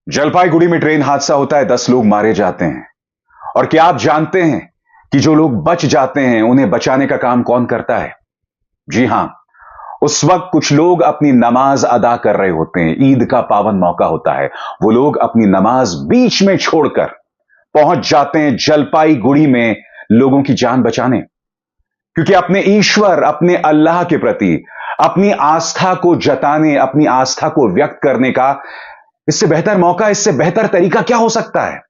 जलपाईगुड़ी में ट्रेन हादसा होता है, 10 लोग मारे जाते हैं। और क्या आप जानते हैं कि जो लोग बच जाते हैं उन्हें बचाने का काम कौन करता है? जी हां, उस वक्त कुछ लोग अपनी नमाज अदा कर रहे होते हैं। ईद का पावन मौका होता है। वो लोग अपनी नमाज बीच में छोड़कर पहुंच जाते हैं जलपाईगुड़ी में लोगों की जान बचाने, क्योंकि अपने ईश्वर, अपने अल्लाह के प्रति अपनी आस्था को जताने, अपनी आस्था को व्यक्त करने का इससे बेहतर मौका, इससे बेहतर तरीका क्या हो सकता है?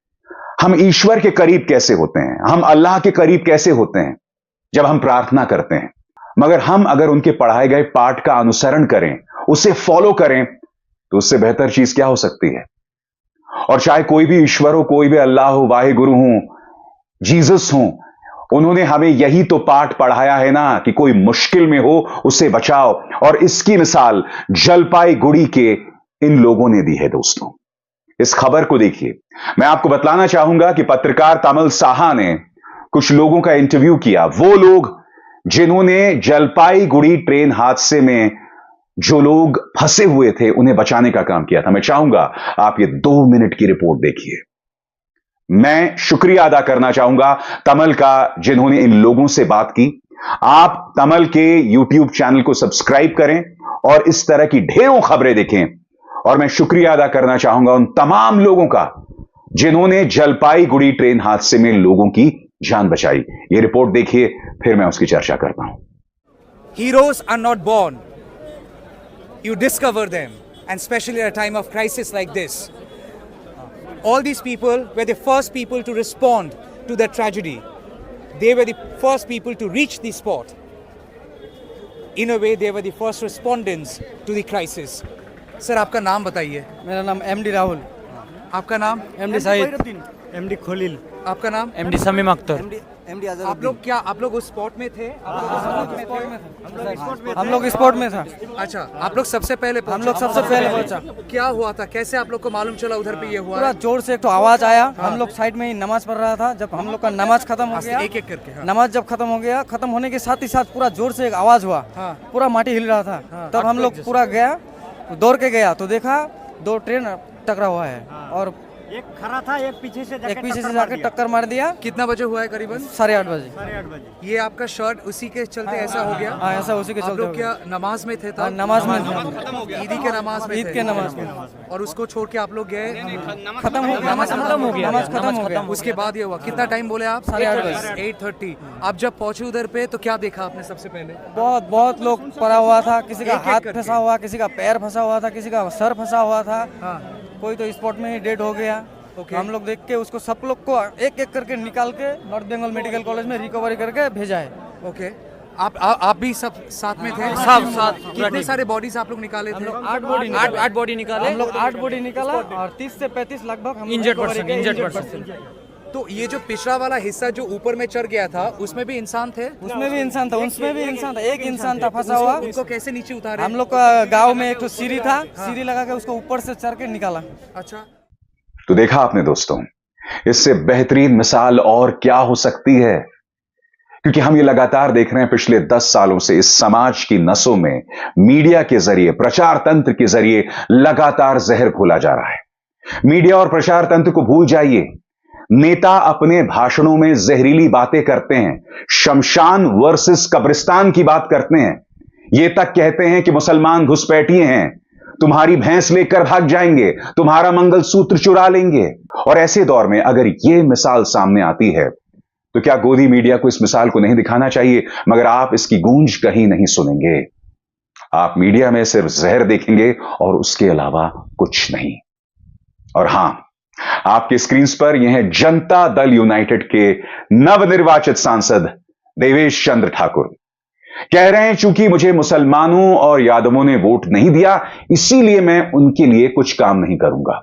हम ईश्वर के करीब कैसे होते हैं, हम अल्लाह के करीब कैसे होते हैं? जब हम प्रार्थना करते हैं। मगर हम अगर उनके पढ़ाए गए पाठ का अनुसरण करें, उसे फॉलो करें, तो उससे बेहतर चीज क्या हो सकती है? और चाहे कोई भी ईश्वर हो, कोई भी अल्लाह हो, वाहे गुरु हो, जीसस हो, उन्होंने हमें यही तो पाठ पढ़ाया है ना कि कोई मुश्किल में हो उसे बचाओ। और इसकी मिसाल जलपाईगुड़ी के इन लोगों ने दी है। दोस्तों, इस खबर को देखिए। मैं आपको बतलाना चाहूंगा कि पत्रकार तमिल साहा ने कुछ लोगों का इंटरव्यू किया। वो लोग जिन्होंने जलपाईगुड़ी ट्रेन हादसे में जो लोग फंसे हुए थे उन्हें बचाने का काम किया था। मैं चाहूंगा आप ये 2 मिनट की रिपोर्ट देखिए। मैं शुक्रिया अदा करना चाहूंगा तमिल का, जिन्होंने इन लोगों से बात की। आप तमिल के YouTube चैनल को सब्सक्राइब करें और इस तरह की ढेरों खबरें देखें। और मैं शुक्रिया अदा करना चाहूंगा उन तमाम लोगों का जिन्होंने जलपाईगुड़ी ट्रेन हादसे में लोगों की जान बचाई। ये रिपोर्ट देखिए, फिर मैं उसकी चर्चा करता हूं। Heroes are not born. You discover them, and especially at a time of crisis like this. All these people were the first people to respond to the tragedy. They were the first people to reach the spot. In a way, they were the first respondents to the crisis. Sir, आपका नाम बताइए। मेरा नाम MD Rahul. आपका नाम? MD Shahid. MD Khalil. आपका नाम? MD Sameem Akhtar. MD आप लोग उस स्पॉट में थे? हम लोग स्पॉट में था। अच्छा, आप लोग सबसे पहले पहुंचे? हम लोग सबसे पहले पहुंचा। क्या हुआ था? कैसे आप लोग को मालूम चला उधर पे ये हुआ? पूरा जोर से एक तो आवाज आया। हम लोग साइड में ही नमाज पढ़ रहा था। जब हम लोग का नमाज खत्म हो गया, एक एक करके नमाज जब खत्म हो गया, खत्म होने के साथ ही साथ पूरा जोर से एक आवाज हुआ। पूरा माटी हिल रहा था। तब हम लोग पूरा गया, दौड़ के गया तो देखा 2 ट्रेन टकरा हुआ है और एक खड़ा था, एक पीछे से जाके टक्कर मार दिया। कितना बजे हुआ है? करीबन 8:30 बजे। ये आपका शर्ट उसी के चलते ऐसा हो गया? हाँ, ऐसा उसी के चलते। आप लोग क्या नमाज में थे? नमाज में ईदी के नमाज में? ईद के नमाज में। और उसको छोड़ के आप लोग गए? खत्म हो गया। नमाज खत्म हो गया। उसके बाद ये हुआ। कितना टाइम बोले आप? 8:30 बजे। 8:30। आप जब पहुंचे उधर पे तो क्या देखा आपने सबसे पहले? बहुत लोग पड़ा हुआ था। किसी का हाथ फंसा हुआ, किसी का पैर फंसा हुआ था, किसी का सर फंसा हुआ था। कोई तो स्पॉट में ही डेड हो गया। हम लोग देख के उसको सब लोग को एक एक करके निकाल के नॉर्थ बंगाल मेडिकल कॉलेज में रिकवरी करके भेजा है। ओके, आप भी सब साथ में थे? सब साथ। कितने सारे बॉडीज आप लोग निकाले थे? 8 बॉडी निकाले। हम लोग 8 बॉडी निकाला और 30 से 35 लगभग हम इंजर्ड पर्सन। तो ये जो पिछड़ा वाला हिस्सा जो ऊपर में चढ़ गया था, उसमें भी इंसान थे? उसमें भी इंसान था। एक इंसान था फंसा हुआ। उनको कैसे नीचे उतारे? हम लोग का गाँव में एक तो सीढ़ी था, सीढ़ी लगा के उसको ऊपर से चढ़ के निकाला। अच्छा, तो देखा आपने दोस्तों, इससे बेहतरीन मिसाल और क्या हो सकती है? क्योंकि हम ये लगातार देख रहे हैं पिछले 10 सालों से इस समाज की नसों में मीडिया के जरिए, प्रचार तंत्र के जरिए लगातार जहर घोला जा रहा है। मीडिया और प्रचार तंत्र को भूल जाइए। नेता अपने भाषणों में जहरीली बातें करते हैं, शमशान वर्सेस कब्रिस्तान की बात करते हैं। ये तक कहते हैं कि मुसलमान घुसपैठिए हैं, तुम्हारी भैंस लेकर भाग जाएंगे, तुम्हारा मंगलसूत्र चुरा लेंगे। और ऐसे दौर में अगर यह मिसाल सामने आती है तो क्या गोदी मीडिया को इस मिसाल को नहीं दिखाना चाहिए? मगर आप इसकी गूंज कहीं नहीं सुनेंगे। आप मीडिया में सिर्फ जहर देखेंगे और उसके अलावा कुछ नहीं। और हां, आपके स्क्रीन पर यह है जनता दल यूनाइटेड के नवनिर्वाचित सांसद देवेश चंद्र ठाकुर। कह रहे हैं चूंकि मुझे मुसलमानों और यादवों ने वोट नहीं दिया, इसीलिए मैं उनके लिए कुछ काम नहीं करूंगा।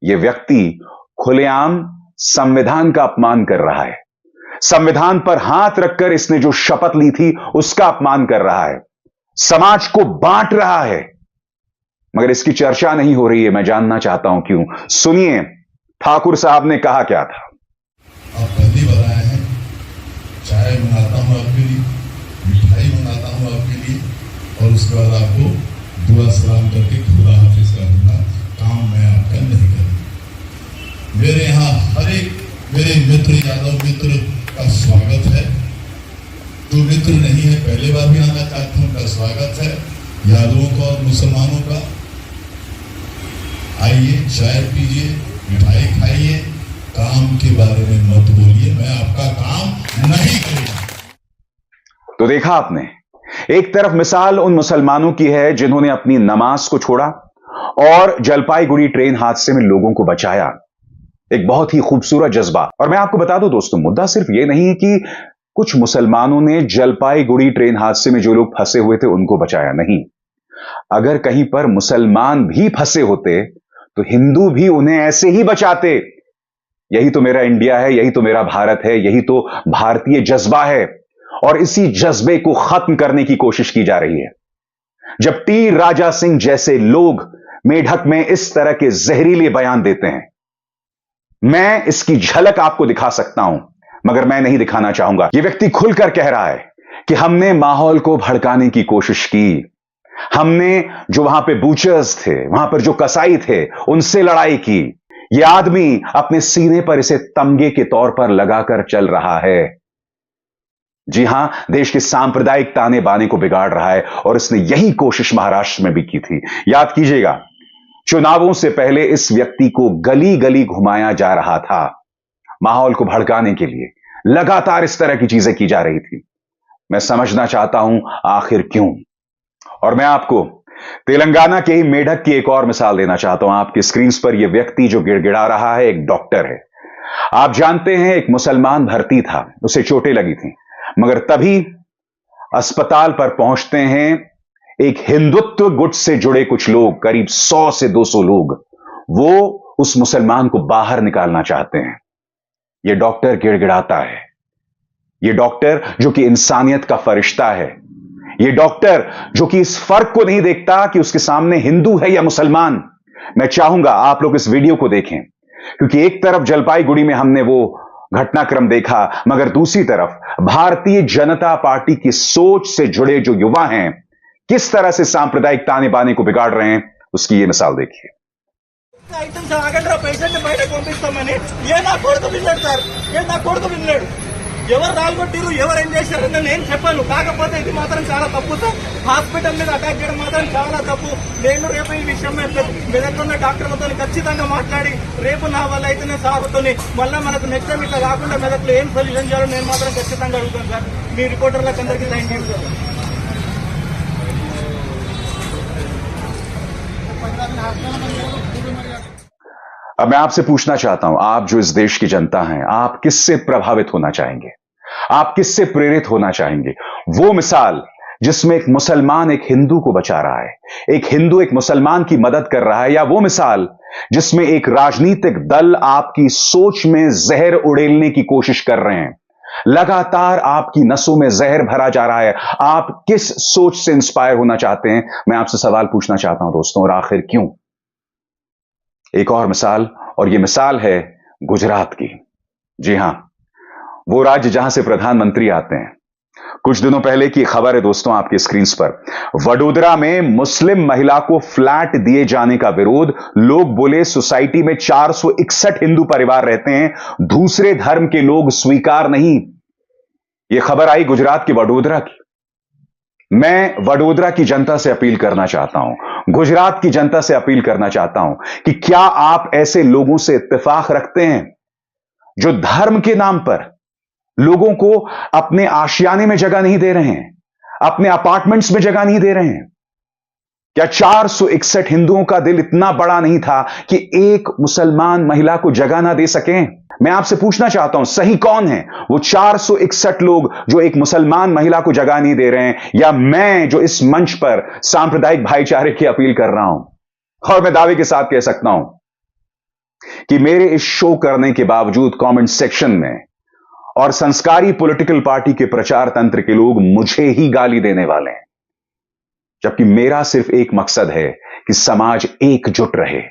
यह व्यक्ति खुलेआम संविधान का अपमान कर रहा है। संविधान पर हाथ रखकर इसने जो शपथ ली थी उसका अपमान कर रहा है। समाज को बांट रहा है। मगर इसकी चर्चा नहीं हो रही है। मैं जानना चाहता हूं क्यों। सुनिए ठाकुर साहब ने कहा क्या था। आप पहली बार आए हैं, चाय मंगाता हूं आपके लिए, मिठाई मंगाता हूं आपके लिए और उसके बाद आपको दुआ सलाम करके खुदा हाफिज का दूंगा। काम मैं आपका नहीं करूंगा। मेरे मित्र यादव मित्र का स्वागत है। जो मित्र नहीं है पहले बार भी आना चाहते हैं, उनका स्वागत है। यादवों का और मुसलमानों का आइए, चाय पीजिए, मिठाई खाइए, काम के बारे में मत बोलिए, मैं आपका काम नहीं करूंगा। तो देखा आपने, एक तरफ मिसाल उन मुसलमानों की है जिन्होंने अपनी नमाज को छोड़ा और जलपाईगुड़ी ट्रेन हादसे में लोगों को बचाया। एक बहुत ही खूबसूरत जज्बा। और मैं आपको बता दूं दोस्तों, मुद्दा सिर्फ यह नहीं है कि कुछ मुसलमानों ने जलपाईगुड़ी ट्रेन हादसे में जो लोग फंसे हुए थे उनको बचाया, नहीं। अगर कहीं पर मुसलमान भी फंसे होते तो हिंदू भी उन्हें ऐसे ही बचाते। यही तो मेरा इंडिया है, यही तो मेरा भारत है, यही तो भारतीय जज्बा है। और इसी जज्बे को खत्म करने की कोशिश की जा रही है। जब टी राजा सिंह जैसे लोग मेढक में इस तरह के जहरीले बयान देते हैं, मैं इसकी झलक आपको दिखा सकता हूं, मगर मैं नहीं दिखाना चाहूंगा। यह व्यक्ति खुलकर कह रहा है कि हमने माहौल को भड़काने की कोशिश की, हमने जो वहां पे बूचर्स थे, वहां पर जो कसाई थे, उनसे लड़ाई की। यह आदमी अपने सीने पर इसे तमगे के तौर पर लगाकर चल रहा है। जी हां, देश के सांप्रदायिक ताने बाने को बिगाड़ रहा है। और इसने यही कोशिश महाराष्ट्र में भी की थी। याद कीजिएगा, चुनावों से पहले इस व्यक्ति को गली गली घुमाया जा रहा था। माहौल को भड़काने के लिए लगातार इस तरह की चीजें की जा रही थी। मैं समझना चाहता हूं आखिर क्यों। और मैं आपको तेलंगाना के ही मेढक की एक और मिसाल देना चाहता हूं। आपकी स्क्रीन पर यह व्यक्ति जो गिड़गिड़ा रहा है, एक डॉक्टर है। आप जानते हैं, एक मुसलमान भर्ती था, उसे चोटें लगी थी, मगर तभी अस्पताल पर पहुंचते हैं एक हिंदुत्व गुट से जुड़े कुछ लोग, करीब 100 से 200 लोग। वो उस मुसलमान को बाहर निकालना चाहते हैं। यह डॉक्टर गिड़गिड़ाता है। यह डॉक्टर जो कि इंसानियत का फरिश्ता है। यह डॉक्टर जो कि इस फर्क को नहीं देखता कि उसके सामने हिंदू है या मुसलमान। मैं चाहूंगा आप लोग इस वीडियो को देखें, क्योंकि एक तरफ जलपाईगुड़ी में हमने वो घटनाक्रम देखा, मगर दूसरी तरफ भारतीय जनता पार्टी की सोच से जुड़े जो युवा हैं, किस तरह से सांप्रदायिक ताने बाने को बिगाड़ रहे हैं, उसकी ये मिसाल देखिए। ఐటమ్స్ ఆగండి పేషెంట్ బయటకు పంపిస్తామని ఏ నా కొడుకు పిల్లడు సార్, ఏ నా కొడుకు పిల్లడు. ఎవరు రాల్గొట్టిరు, ఎవరు ఏం చేశారని నేను చెప్పాను. కాకపోతే ఇది మాత్రం చాలా తప్పు సార్. హాస్పిటల్ మీద అటాక్ చేయడం మాత్రం చాలా తప్పు. నేను రేపు ఈ విషయం మెదక్లో ఉన్న డాక్టర్లతో ఖచ్చితంగా మాట్లాడి రేపు నా వల్ల అయితేనే సాగుతుంది. మళ్ళీ మనకు నెక్స్ట్ టైం ఇట్లా కాకుండా మెదక్లో ఏం సొల్యూషన్ చేయాలో నేను మాత్రం ఖచ్చితంగా అడుగుతాను సార్. మీ రిపోర్టర్లకు అందరికీ థ్యాంక్ యూ సార్. अब मैं आपसे पूछना चाहता हूं, आप जो इस देश की जनता हैं, आप किससे प्रभावित होना चाहेंगे? आप किससे प्रेरित होना चाहेंगे? वो मिसाल जिसमें एक मुसलमान एक हिंदू को बचा रहा है, एक हिंदू एक मुसलमान की मदद कर रहा है, या वो मिसाल जिसमें एक राजनीतिक दल आपकी सोच में जहर उड़ेलने की कोशिश कर रहे हैं, लगातार आपकी नसों में जहर भरा जा रहा है? आप किस सोच से इंस्पायर होना चाहते हैं? मैं आपसे सवाल पूछना चाहता हूं दोस्तों, और आखिर क्यों? एक और मिसाल, और यह मिसाल है गुजरात की। जी हां, वो राज्य जहां से प्रधानमंत्री आते हैं। कुछ दिनों पहले की खबर है दोस्तों आपकी स्क्रीन पर। वडोदरा में मुस्लिम महिला को फ्लैट दिए जाने का विरोध। लोग बोले सोसाइटी में 461 हिंदू परिवार रहते हैं, दूसरे धर्म के लोग स्वीकार नहीं। यह खबर आई गुजरात के वडोदरा की। मैं वडोदरा की जनता से अपील करना चाहता हूं, गुजरात की जनता से अपील करना चाहता हूं कि क्या आप ऐसे लोगों से इत्तेफाक रखते हैं जो धर्म के नाम पर लोगों को अपने आशियाने में जगह नहीं दे रहे हैं, अपने अपार्टमेंट्स में जगह नहीं दे रहे हैं? क्या 461 हिंदुओं का दिल इतना बड़ा नहीं था कि एक मुसलमान महिला को जगह ना दे सकें? मैं आपसे पूछना चाहता हूं, सही कौन है? वो 461 लोग जो एक मुसलमान महिला को जगह नहीं दे रहे हैं, या मैं जो इस मंच पर सांप्रदायिक भाईचारे की अपील कर रहा हूं? और मैं दावे के साथ कह सकता हूं कि मेरे इस शो करने के बावजूद कमेंट सेक्शन में और संस्कारी पॉलिटिकल पार्टी के प्रचार तंत्र के लोग मुझे ही गाली देने वाले हैं, जबकि मेरा सिर्फ एक मकसद है कि समाज एकजुट रहे।